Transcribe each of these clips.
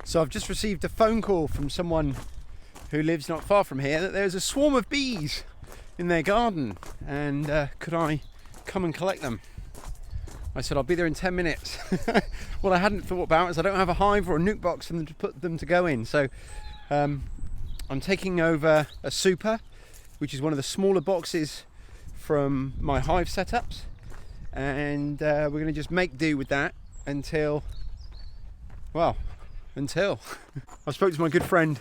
So I've just received a phone call from someone who lives not far from here that there's a swarm of bees in their garden, and could I come and collect them? I said I'll be there in 10 minutes. What I hadn't thought about is I don't have a hive or a nuke box for them to put them to go in. So I'm taking over a super, which is one of the smaller boxes from my hive setups, and we're going to just make do with that until I spoke to my good friend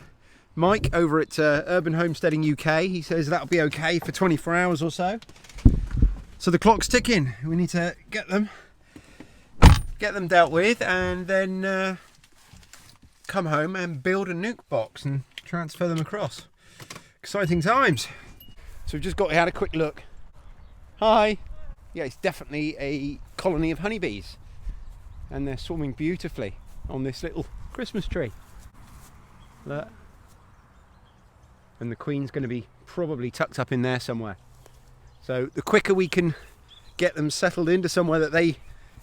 Mike over at Urban Homesteading UK. He says that'll be okay for 24 hours or so. So the clock's ticking. We need to get them dealt with, and then come home and build a nuke box and transfer them across. Exciting times. So we've just had a quick look. Hi. Yeah, it's definitely a colony of honeybees, and they're swarming beautifully on this little Christmas tree. Look. And the queen's going to be probably tucked up in there somewhere. So the quicker we can get them settled into somewhere that they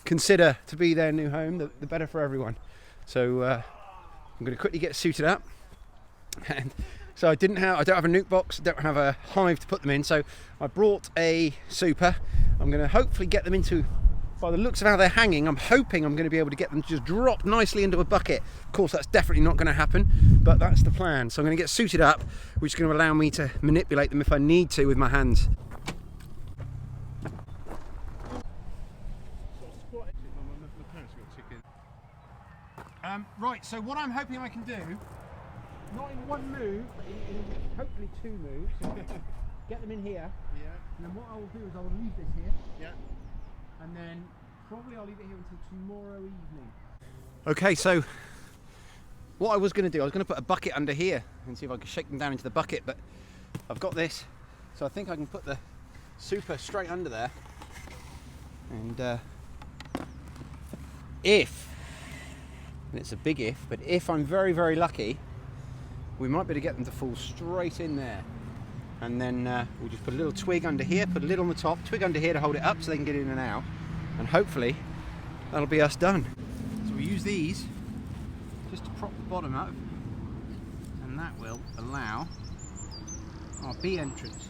consider to be their new home, the better for everyone. So I'm going to quickly get suited up. And so I don't have a nuke box, I don't have a hive to put them in, so I brought a super. I'm going to hopefully get them into, by the looks of how they're hanging, I'm hoping I'm going to be able to get them to just drop nicely into a bucket. Of course, that's definitely not going to happen, but that's the plan. So I'm going to get suited up, which is going to allow me to manipulate them if I need to with my hands. Right, so what I'm hoping I can do, not in one move, but in hopefully two moves, get them in here, and then what I will do is I will leave this here, and then probably I'll leave it here until tomorrow evening. Okay, so what I was going to do, I was going to put a bucket under here and see if I could shake them down into the bucket, but I've got this, so I think I can put the super straight under there, and and it's a big if, but if I'm very, very lucky, we might be able to get them to fall straight in there. And then we'll just put a little twig under here, put a lid on the top, twig under here to hold it up so they can get in and out. And hopefully that'll be us done. So we use these just to prop the bottom up, and that will allow our bee entrance.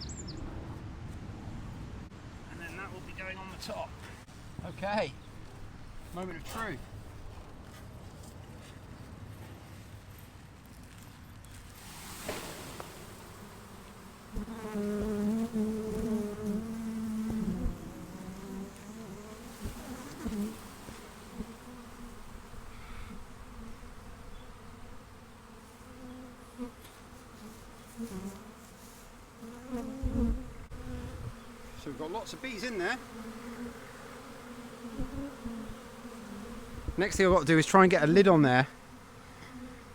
And then that will be going on the top. Okay, moment of truth. So we've got lots of bees in there. Next thing I've got to do is try and get a lid on there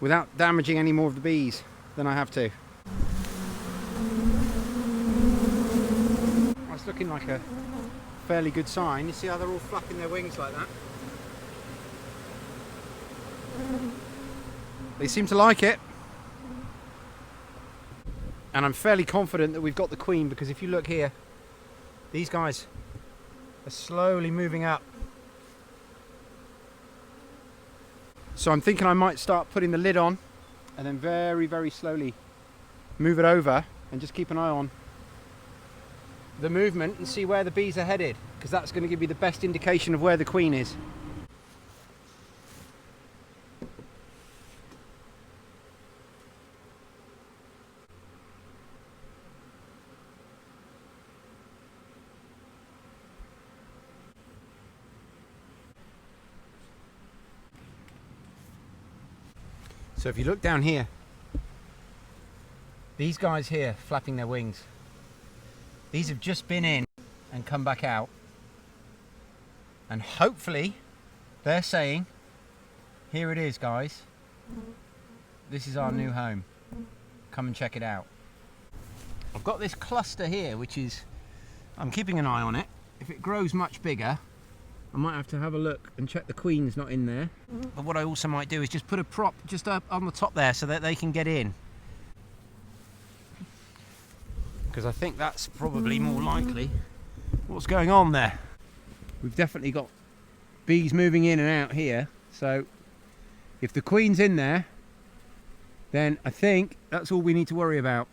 without damaging any more of the bees than I have to. That's looking like a fairly good sign. You see how they're all flapping their wings like that? They seem to like it. And I'm fairly confident that we've got the queen, because if you look here, these guys are slowly moving up. So I'm thinking I might start putting the lid on and then very, very slowly move it over and just keep an eye on the movement and see where the bees are headed, because that's going to give you the best indication of where the queen is. So if you look down here, these guys here flapping their wings, these have just been in and come back out, and hopefully they're saying, here it is guys, this is our new home, come and check it out. I've got this cluster here which is, I'm keeping an eye on it. If it grows much bigger, I might have to have a look and check the queen's not in there. But what I also might do is just put a prop just up on the top there so that they can get in. Because I think that's probably more likely what's going on there. We've definitely got bees moving in and out here, so If the queen's in there, then I think that's all we need to worry about.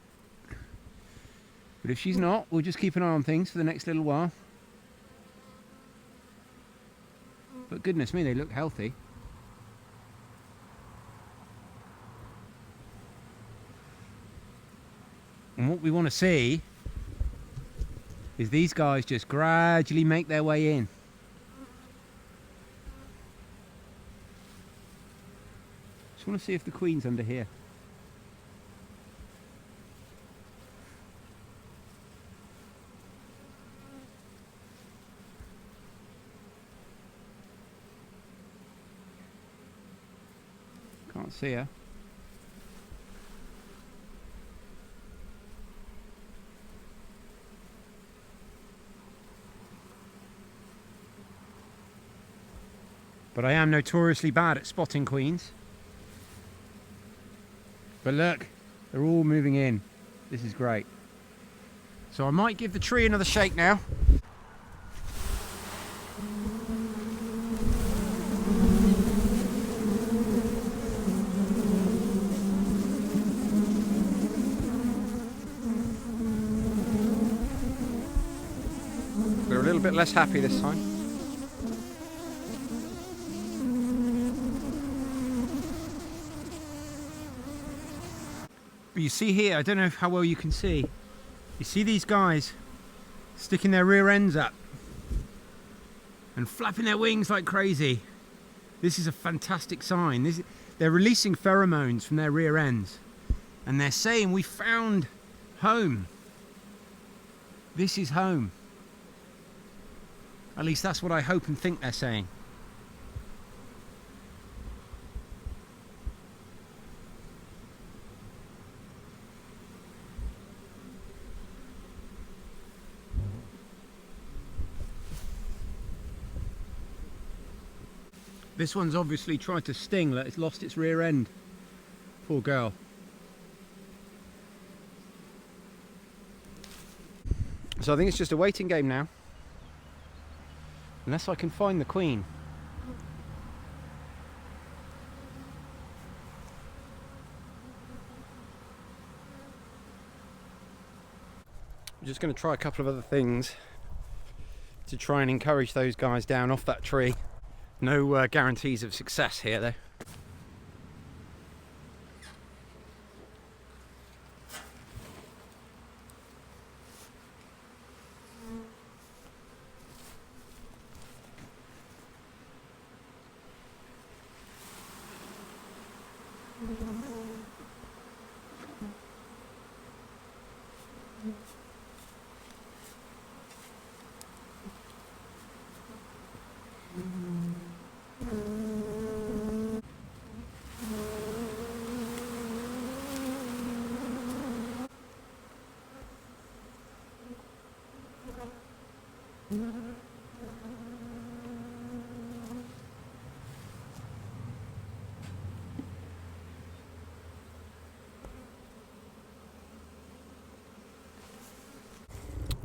But if she's not, we'll just keep an eye on things for the next little while. But goodness me, they look healthy. And what we want to see is these guys just gradually make their way in. Just want to see if the queen's under here. Can't see her. But I am notoriously bad at spotting queens. But look, they're all moving in. This is great. So I might give the tree another shake now. We're a little bit less happy this time. But you see here, I don't know how well you can see, you see these guys sticking their rear ends up and flapping their wings like crazy. This is a fantastic sign. They're releasing pheromones from their rear ends and they're saying we found home. This is home. At least that's what I hope and think they're saying. This one's obviously tried to sting, like it's lost its rear end. Poor girl. So I think it's just a waiting game now. Unless I can find the queen. I'm just going to try a couple of other things to try and encourage those guys down off that tree. No guarantees of success here though.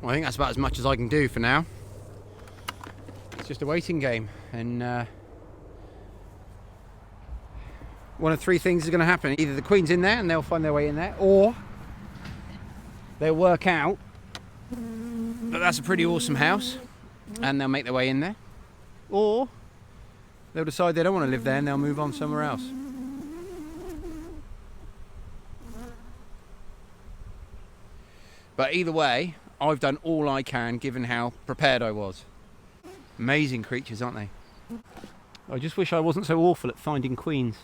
Well, I think that's about as much as I can do for now. It's just a waiting game, and one of three things is going to happen. Either the queen's in there and they'll find their way in there, or they'll work out that that's a pretty awesome house and they'll make their way in there, or they'll decide they don't want to live there and they'll move on somewhere else. But either way, I've done all I can given how prepared I was. Amazing creatures, aren't they? I just wish I wasn't so awful at finding queens.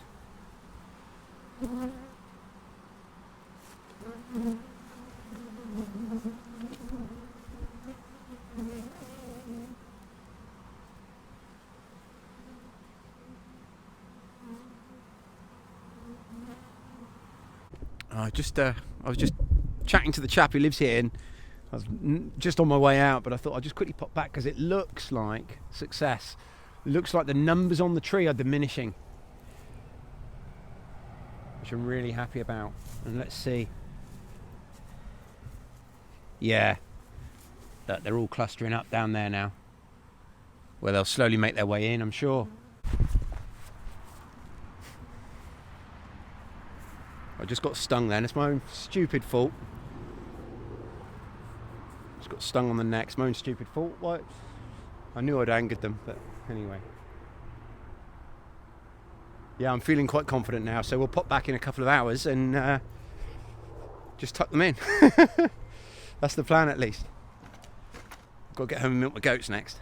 I was just chatting to the chap who lives here, and I was just on my way out, but I thought I'd just quickly pop back because it looks like success. It looks like the numbers on the tree are diminishing, which I'm really happy about. And let's see. Yeah, they're all clustering up down there now, where they'll slowly make their way in, I'm sure. I just got stung then. It's my own stupid fault. Just got stung on the neck. It's my own stupid fault. What? I knew I'd angered them, but anyway. Yeah, I'm feeling quite confident now, so we'll pop back in a couple of hours and just tuck them in. That's the plan, at least. Got to get home and milk the goats next.